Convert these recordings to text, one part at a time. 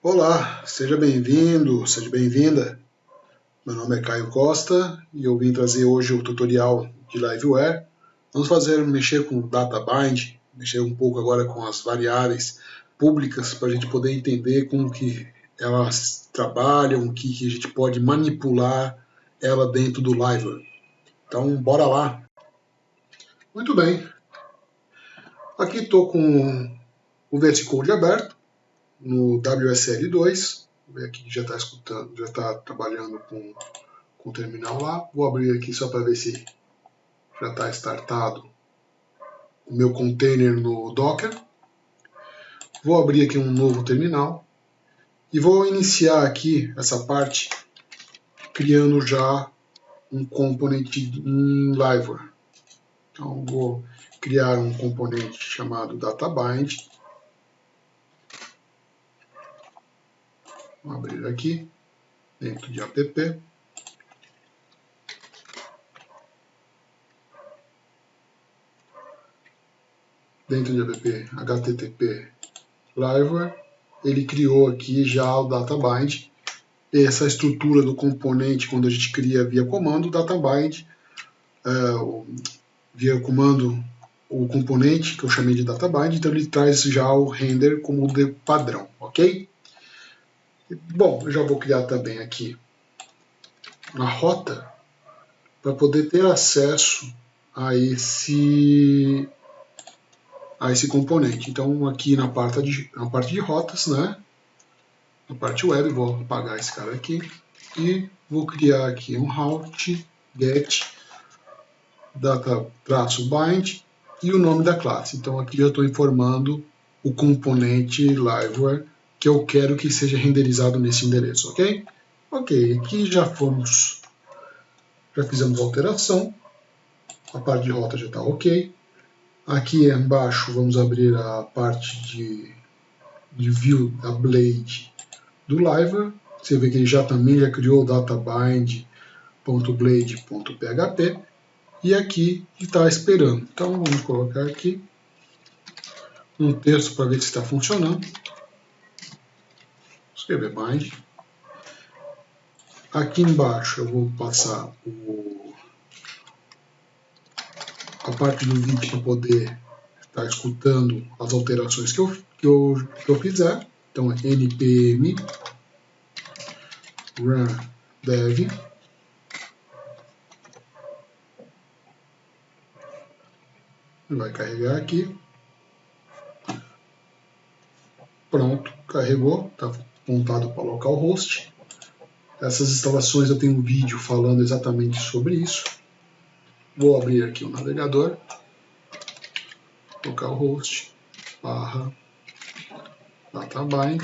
Olá, seja bem-vindo, seja bem-vinda. Meu nome é Caio Costa e eu vim trazer hoje o tutorial de Liveware. Vamos mexer com o DataBind, mexer um pouco agora com as variáveis públicas para a gente poder entender como que elas trabalham, o que a gente pode manipular ela dentro do Liveware. Então, bora lá. Muito bem. Aqui estou com o VS-Code aberto no WSL2. Vou ver aqui que já está escutando, já está trabalhando com o terminal lá. Vou abrir aqui só para ver se já está startado o meu container no Docker. Vou abrir aqui um novo terminal e vou iniciar aqui essa parte criando já um componente em Liveware. Então vou criar um componente chamado DataBind. Vou abrir aqui dentro de app. Dentro de app http liveware, ele criou aqui já o DataBind. Essa estrutura do componente, quando a gente cria via comando, DataBind, via comando o componente que eu chamei de DataBind, então ele traz já o render como de padrão, ok? Bom, eu já vou criar também aqui uma rota para poder ter acesso a esse componente. Então aqui na parte de rotas, né? Na parte web, vou apagar esse cara aqui e vou criar aqui um route get data-bind e o nome da classe. Então aqui eu estou informando o componente Liveware que eu quero que seja renderizado nesse endereço, ok? Ok, aqui já fizemos a alteração, a parte de rota já está ok. Aqui embaixo vamos abrir a parte de view da Blade do Liveware. Você vê que ele também já criou o databind.blade.php e aqui está esperando. Então vamos colocar aqui um texto para ver se está funcionando. Escrever bind. Aqui embaixo eu vou passar a parte do vídeo para poder estar escutando as alterações que eu fizer. Então é npm run dev. Vai carregar aqui. Pronto, carregou, está apontado para localhost. Essas instalações eu tenho um vídeo falando exatamente sobre isso. Vou abrir aqui o navegador, localhost /databind.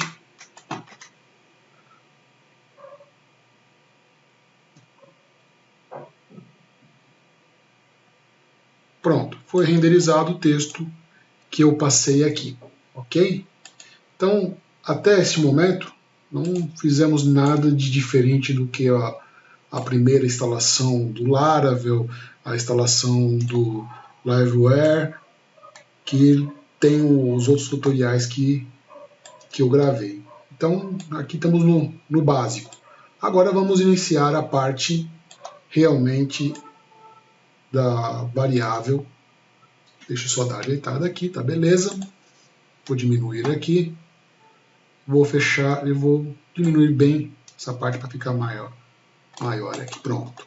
Pronto, foi renderizado o texto que eu passei aqui, ok? Então, até esse momento, não fizemos nada de diferente do que a primeira instalação do Laravel, a instalação do Liveware, que tem os outros tutoriais que eu gravei. Então, aqui estamos no básico. Agora vamos iniciar a parte realmente da variável. Deixa eu só dar ajeitada aqui, tá beleza? Vou diminuir aqui. Vou fechar e vou diminuir bem essa parte para ficar maior aqui, pronto.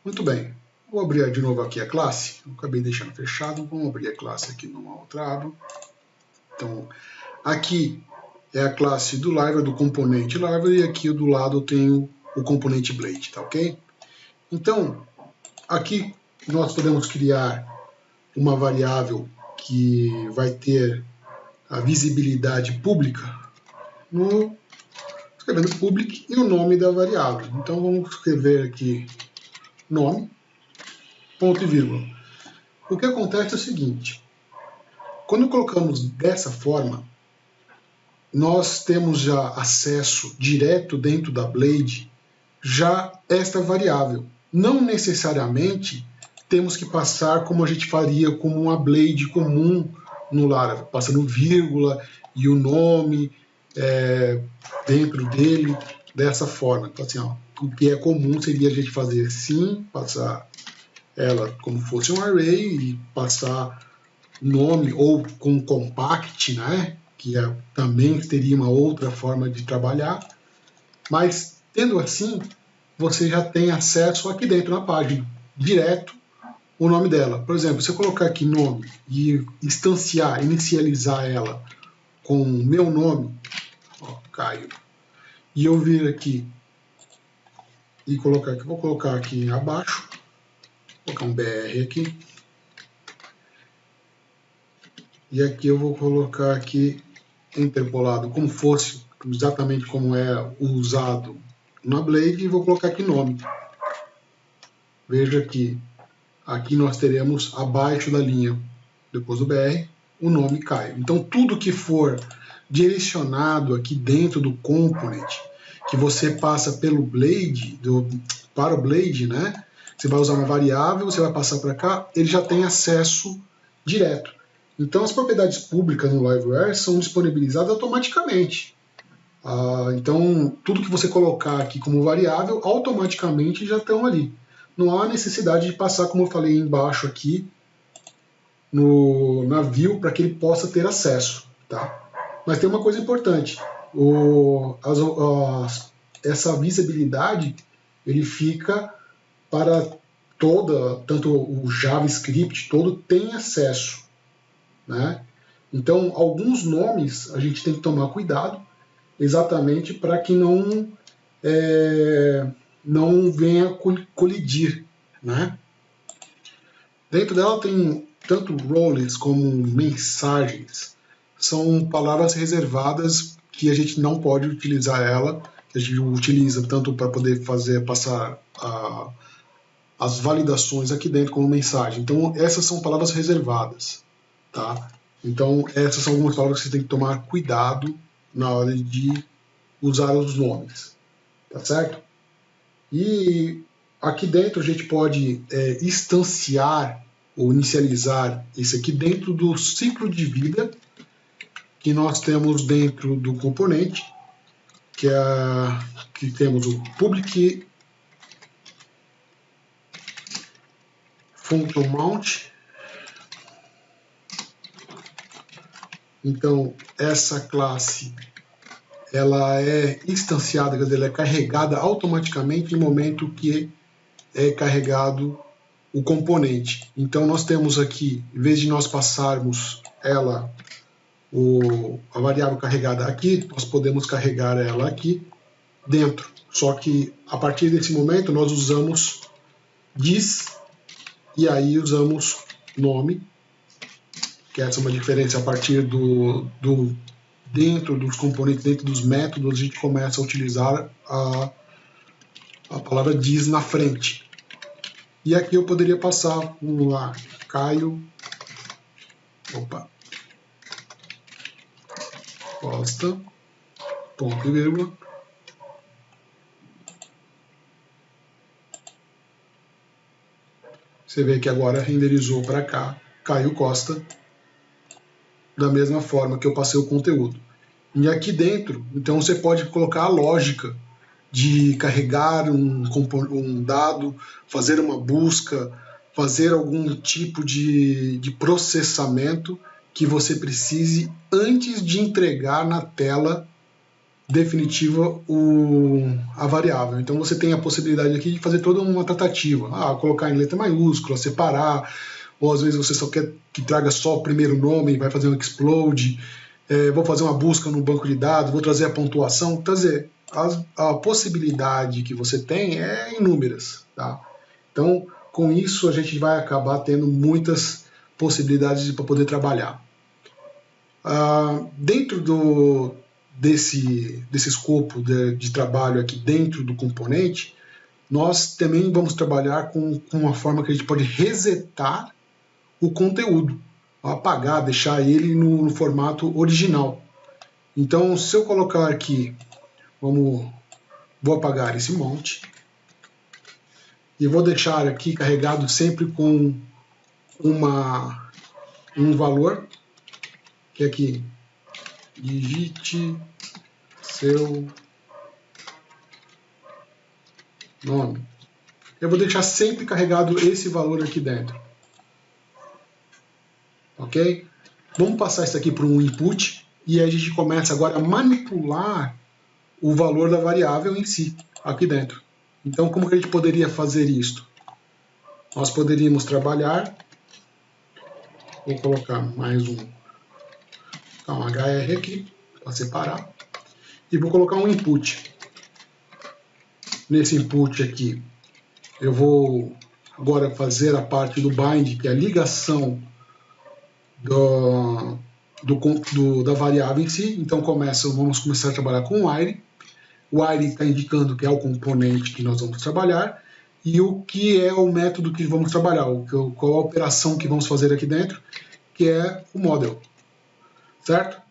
Muito bem, vou abrir de novo aqui a classe, eu acabei deixando fechado, vamos abrir a classe aqui numa outra aba. Então, aqui é a classe do Liveware, do componente Liveware, e aqui do lado eu tenho o componente Blade, tá ok? Então, aqui nós podemos criar uma variável que vai ter a visibilidade pública escrevendo public e o nome da variável. Então vamos escrever aqui nome, ponto e vírgula. O que acontece é o seguinte, quando colocamos dessa forma, nós temos já acesso direto dentro da Blade já esta variável. Não necessariamente temos que passar como a gente faria como uma Blade comum no Laravel, passando vírgula e o nome dentro dele dessa forma. Então, assim, ó, o que é comum seria a gente fazer sim, passar ela como fosse um array e passar nome ou com compact, né? Que também teria uma outra forma de trabalhar. Mas tendo assim, você já tem acesso aqui dentro na página, direto o nome dela. Por exemplo, se eu colocar aqui nome e instanciar, inicializar ela com o meu nome, ó, Caio, e eu vir aqui e colocar aqui, vou colocar aqui abaixo, vou colocar um BR aqui, e aqui eu vou colocar aqui interpolado como fosse exatamente como é usado na Blade, e vou colocar aqui nome. Veja que aqui nós teremos abaixo da linha, depois do BR, o nome Caio. Então tudo que for direcionado aqui dentro do component, que você passa pelo Blade, para o Blade, né? Você vai usar uma variável, você vai passar para cá, ele já tem acesso direto. Então as propriedades públicas no Liveware são disponibilizadas automaticamente. Então tudo que você colocar aqui como variável, automaticamente já estão ali. Não há necessidade de passar, como eu falei embaixo aqui, no navio para que ele possa ter acesso. Tá? Mas tem uma coisa importante, essa visibilidade ele fica para toda, tanto o JavaScript todo tem acesso. Né? Então, alguns nomes a gente tem que tomar cuidado, exatamente para que não venha colidir. Né? Dentro dela tem tanto roles como mensagens. São palavras reservadas que a gente não pode utilizar ela, que a gente utiliza tanto para poder passar as validações aqui dentro como mensagem. Então essas são palavras reservadas. Tá? Então essas são algumas palavras que você tem que tomar cuidado na hora de usar os nomes. Tá certo? E aqui dentro a gente pode instanciar ou inicializar esse aqui dentro do ciclo de vida que nós temos dentro do componente, que temos o public function mount. Então essa classe ela é instanciada, quer dizer, ela é carregada automaticamente no momento que é carregado o componente. Então nós temos aqui, em vez de nós passarmos ela, a variável carregada aqui, nós podemos carregar ela aqui dentro. Só que a partir desse momento nós usamos this e aí usamos nome, que essa é uma diferença a partir dentro dos componentes, dentro dos métodos, a gente começa a utilizar a palavra this na frente. E aqui eu poderia passar, vamos lá, Caio, Costa, ponto e vírgula. Você vê que agora renderizou para cá, Caio Costa, da mesma forma que eu passei o conteúdo. E aqui dentro, então você pode colocar a lógica de carregar um dado, fazer uma busca, fazer algum tipo de processamento que você precise antes de entregar na tela definitiva a variável. Então você tem a possibilidade aqui de fazer toda uma tratativa, colocar em letra maiúscula, separar, ou às vezes você só quer que traga só o primeiro nome, vai fazer um explode, vou fazer uma busca no banco de dados, vou trazer a pontuação, quer dizer, a possibilidade que você tem é inúmeras. Tá? Então, com isso, a gente vai acabar tendo muitas possibilidades para poder trabalhar. Dentro desse escopo de trabalho aqui dentro do componente, nós também vamos trabalhar com uma forma que a gente pode resetar o conteúdo, apagar, deixar ele no formato original. Então, se eu colocar aqui, vou apagar esse monte e vou deixar aqui carregado sempre com um valor, que é aqui digite seu nome. Eu vou deixar sempre carregado esse valor aqui dentro. Ok? Vamos passar isso aqui para um input e a gente começa agora a manipular o valor da variável em si, aqui dentro. Então, como que a gente poderia fazer isso? Nós poderíamos trabalhar, vou colocar mais um HR aqui, para separar, e vou colocar um input. Nesse input aqui, eu vou agora fazer a parte do bind, que é a ligação da variável em si. Então vamos começar a trabalhar com o while. O while está indicando que é o componente que nós vamos trabalhar e o que é o método que vamos trabalhar, qual a operação que vamos fazer aqui dentro, que é o model. Certo?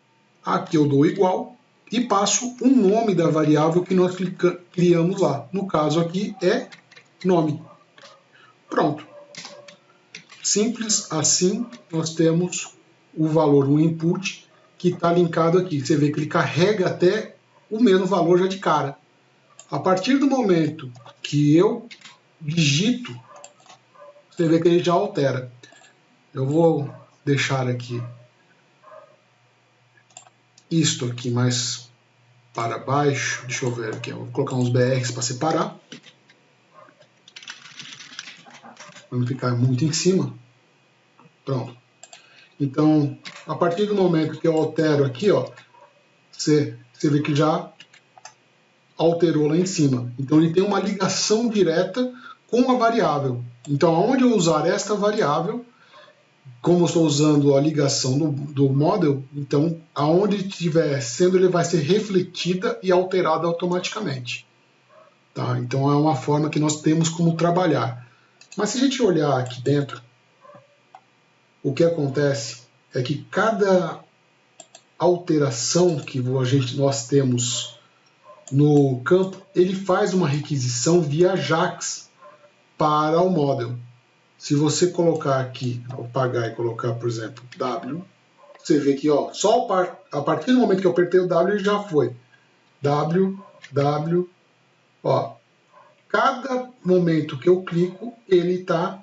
Aqui eu dou igual e passo o nome da variável que nós criamos lá. No caso aqui é nome. Pronto. Simples assim, nós temos o valor, o input, que está linkado aqui. Você vê que ele carrega até o mesmo valor já de cara. A partir do momento que eu digito, você vê que ele já altera. Eu vou deixar aqui isto aqui mais para baixo. Deixa eu ver aqui. Eu vou colocar uns BRs para separar. Para não ficar muito em cima. Pronto. Então, a partir do momento que eu altero aqui, ó, você vê que já alterou lá em cima. Então, ele tem uma ligação direta com a variável. Então, aonde eu usar esta variável, como eu estou usando a ligação do model, então, aonde estiver sendo, ele vai ser refletida e alterada automaticamente. Tá? Então, é uma forma que nós temos como trabalhar. Mas se a gente olhar aqui dentro, o que acontece é que cada alteração que nós temos no campo, ele faz uma requisição via JAX para o model. Se você colocar aqui, apagar e colocar, por exemplo, W, você vê que ó, só a partir do momento que eu apertei o W, ele já foi. W, ó. Cada momento que eu clico, ele está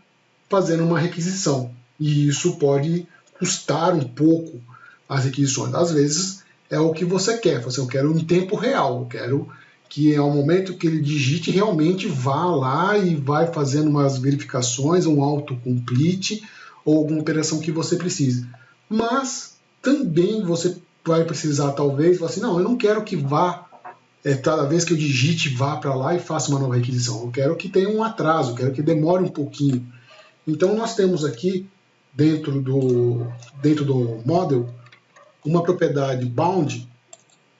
fazendo uma requisição. E isso pode custar um pouco as requisições. Às vezes é o que você quer. Eu quero em tempo real. Eu quero que ao momento que ele digite, realmente vá lá e vai fazendo umas verificações, um autocomplete ou alguma operação que você precise. Mas também você vai precisar, talvez, falar assim, não, eu não quero que vá, cada vez que eu digite, vá para lá e faça uma nova requisição. Eu quero que tenha um atraso, eu quero que demore um pouquinho. Então nós temos aqui, dentro do model, uma propriedade bound,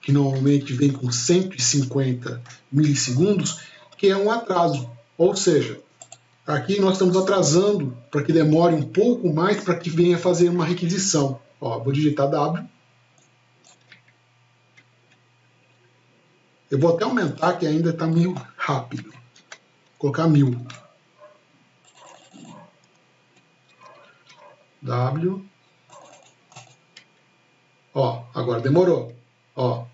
que normalmente vem com 150 milissegundos, que é um atraso. Ou seja, aqui nós estamos atrasando para que demore um pouco mais para que venha fazer uma requisição. Ó, vou digitar W. Eu vou até aumentar, que ainda está meio rápido. Vou colocar 1000. W. Ó, agora demorou. Ó,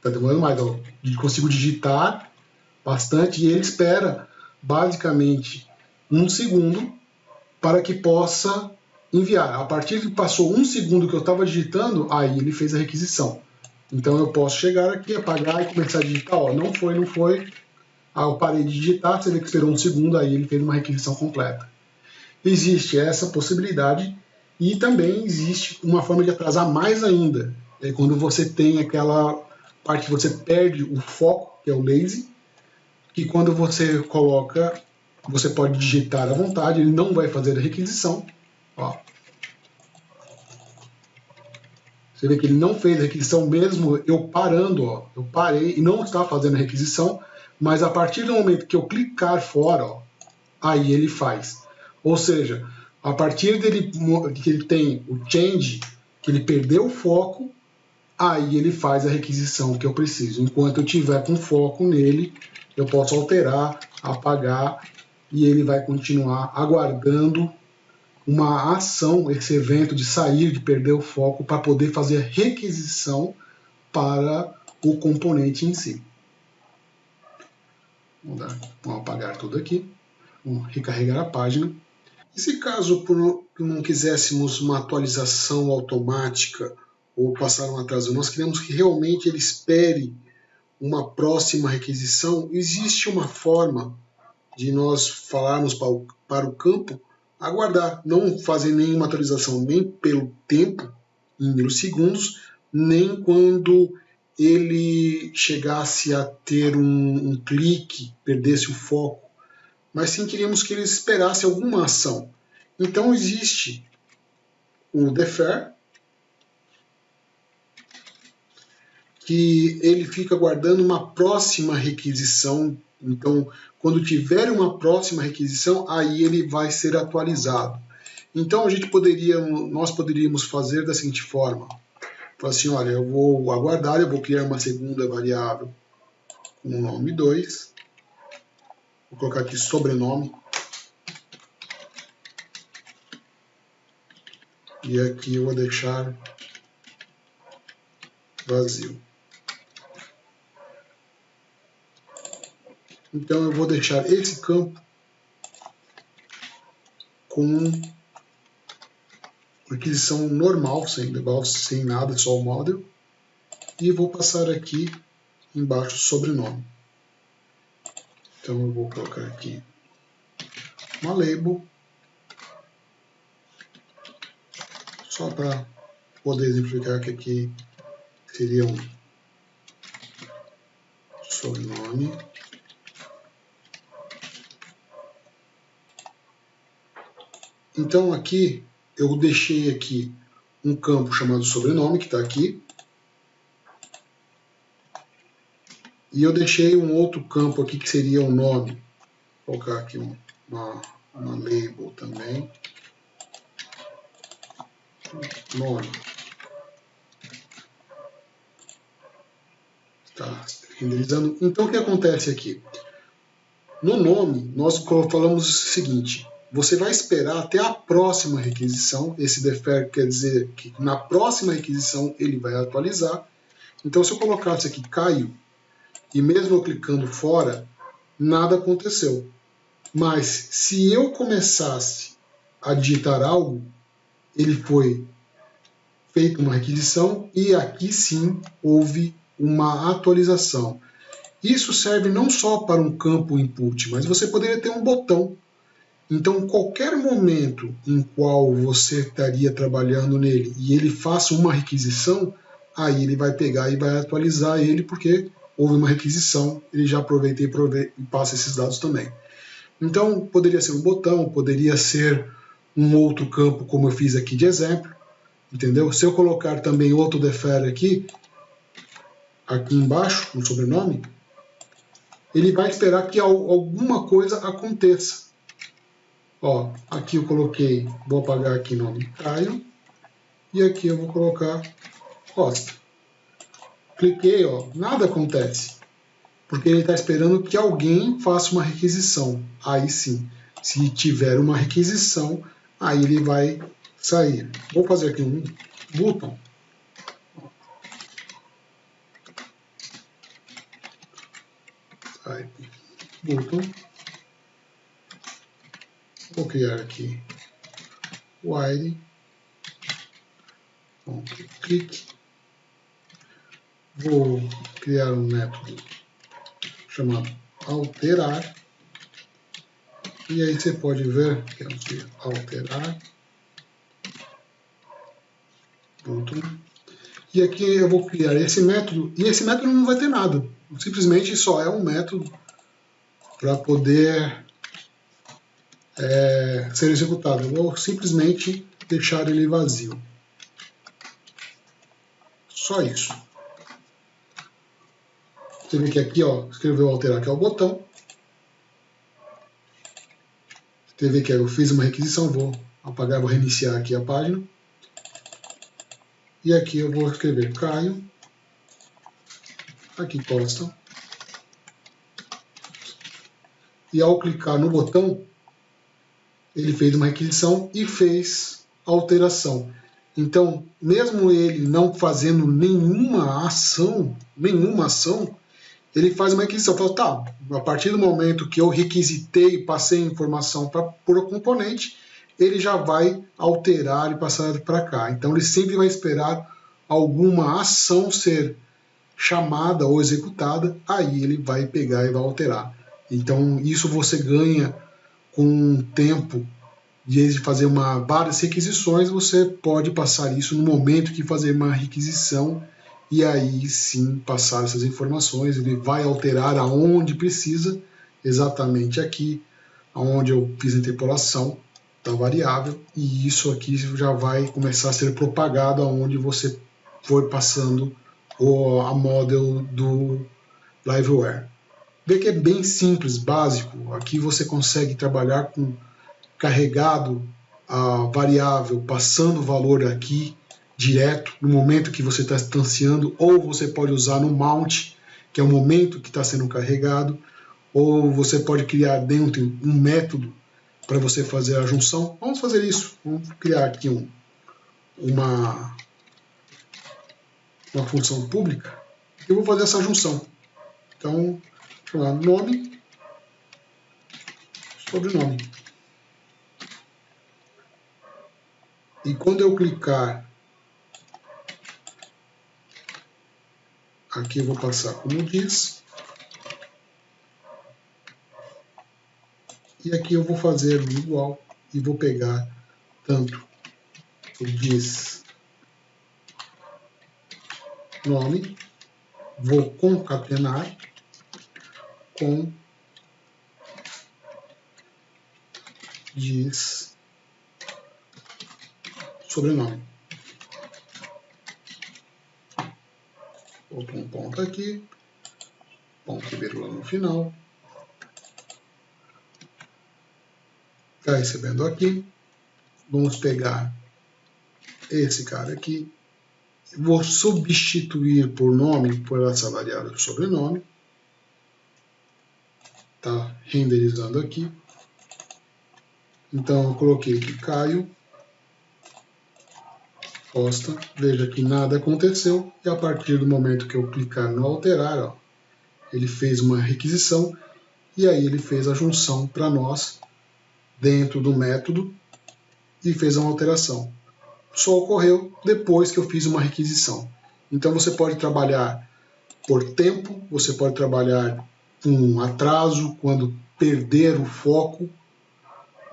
tá demorando mais. Ó, consigo digitar bastante e ele espera basicamente 1 segundo para que possa enviar. A partir que passou 1 segundo que eu estava digitando, aí ele fez a requisição. Então eu posso chegar aqui, apagar e começar a digitar. Ó, não foi. Aí eu parei de digitar, você vê que esperou 1 segundo, aí ele fez uma requisição completa. Existe essa possibilidade. E também existe uma forma de atrasar mais ainda. É quando você tem aquela parte que você perde o foco, que é o lazy, que quando você coloca, você pode digitar à vontade, ele não vai fazer a requisição. Ó. Você vê que ele não fez a requisição mesmo eu parando. Ó. Eu parei e não está fazendo a requisição, mas a partir do momento que eu clicar fora, ó, aí ele faz. Ou seja, a partir dele que ele tem o change, que ele perdeu o foco, aí ele faz a requisição que eu preciso. Enquanto eu tiver com foco nele, eu posso alterar, apagar, e ele vai continuar aguardando uma ação, esse evento de sair, de perder o foco, para poder fazer a requisição para o componente em si. Vamos apagar tudo aqui. Vamos recarregar a página. E se caso não quiséssemos uma atualização automática ou passar um atraso, nós queremos que realmente ele espere uma próxima requisição, existe uma forma de nós falarmos para o campo aguardar, não fazer nenhuma atualização nem pelo tempo, em milissegundos, nem quando ele chegasse a ter um clique, perdesse o foco, mas sim queríamos que ele esperasse alguma ação. Então existe o defer, que ele fica guardando uma próxima requisição. Então, quando tiver uma próxima requisição, aí ele vai ser atualizado. Então, nós poderíamos fazer da seguinte forma. Falar assim, olha, eu vou aguardar, eu vou criar uma segunda variável com o nome 2. Vou colocar aqui sobrenome. E aqui eu vou deixar vazio. Então eu vou deixar esse campo com requisição normal, sem nada, só o model. E vou passar aqui embaixo sobrenome. Então eu vou colocar aqui uma label, só para poder exemplificar que aqui seria um sobrenome. Então aqui eu deixei aqui um campo chamado sobrenome, que está aqui. E eu deixei um outro campo aqui que seria o nome. Vou colocar aqui uma label também. Nome. Está renderizando. Então o que acontece aqui? No nome, nós falamos o seguinte. Você vai esperar até a próxima requisição. Esse defer quer dizer que na próxima requisição ele vai atualizar. Então se eu colocasse aqui Caio, e mesmo eu clicando fora, nada aconteceu. Mas se eu começasse a digitar algo, ele foi feita uma requisição e aqui sim houve uma atualização. Isso serve não só para um campo input, mas você poderia ter um botão. Então, qualquer momento em qual você estaria trabalhando nele e ele faça uma requisição, aí ele vai pegar e vai atualizar ele, porque houve uma requisição, ele já aproveita e passa esses dados também. Então, poderia ser um botão, poderia ser um outro campo, como eu fiz aqui de exemplo, entendeu? Se eu colocar também outro defer aqui embaixo, no sobrenome, ele vai esperar que alguma coisa aconteça. Ó, aqui eu coloquei, vou apagar aqui nome Caio, e aqui eu vou colocar Costa. Cliquei, ó, nada acontece, porque ele está esperando que alguém faça uma requisição. Aí sim, se tiver uma requisição, aí ele vai sair. Vou fazer aqui um button. Type button. Vou criar aqui while click. Vou criar um método chamado alterar. E aí você pode ver que é alterar. Pronto. E aqui eu vou criar esse método, e esse método não vai ter nada. Simplesmente só é um método para poder ser executado. Eu vou simplesmente deixar ele vazio. Só isso. Você vê que aqui, ó, escreveu alterar, que é o botão. Você vê que eu fiz uma requisição, vou apagar, vou reiniciar aqui a página. E aqui eu vou escrever Caio. Aqui Costa. E ao clicar no botão, ele fez uma requisição e fez a alteração. Então, mesmo ele não fazendo nenhuma ação, ele faz uma requisição. Fala, tá, a partir do momento que eu requisitei, passei a informação para o componente, ele já vai alterar e passar para cá. Então, ele sempre vai esperar alguma ação ser chamada ou executada, aí ele vai pegar e vai alterar. Então, isso você ganha com o tempo de fazer várias requisições, você pode passar isso no momento que fazer uma requisição e aí sim passar essas informações. Ele vai alterar aonde precisa, exatamente aqui, onde eu fiz a interpolação da variável, e isso aqui já vai começar a ser propagado aonde você for passando a model do Liveware. Vê que é bem simples, básico. Aqui você consegue trabalhar com carregado a variável, passando o valor aqui direto no momento que você está instanciando, ou você pode usar no mount, que é o momento que está sendo carregado, ou você pode criar dentro um método para você fazer a junção. Vamos fazer isso. Vamos criar aqui uma função pública. Eu vou fazer essa junção. Então, chamar nome, sobrenome. E quando eu clicar aqui, eu vou passar como diz. E aqui eu vou fazer igual e vou pegar tanto o diz nome, vou concatenar com diz sobrenome. Vou pôr um ponto aqui, ponto e vírgula no final. Está recebendo aqui. Vamos pegar esse cara aqui. Vou substituir por nome por essa variável sobrenome. Está renderizando aqui. Então eu coloquei aqui Caio Costa. Veja que nada aconteceu. E a partir do momento que eu clicar no alterar, ó, ele fez uma requisição e aí ele fez a junção para nós dentro do método e fez uma alteração. Só ocorreu depois que eu fiz uma requisição. Então você pode trabalhar por tempo, você pode trabalhar com atraso, quando perder o foco.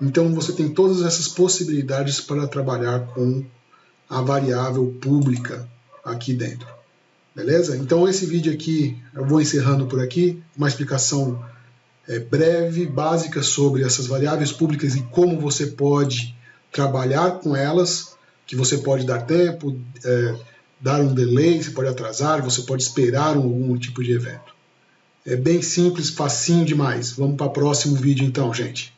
Então você tem todas essas possibilidades para trabalhar com a variável pública aqui dentro. Beleza? Então esse vídeo aqui, eu vou encerrando por aqui, uma explicação breve, básica sobre essas variáveis públicas e como você pode trabalhar com elas, que você pode dar tempo, dar um delay, você pode atrasar, você pode esperar algum tipo de evento. É bem simples, facinho demais. Vamos para o próximo vídeo então, gente.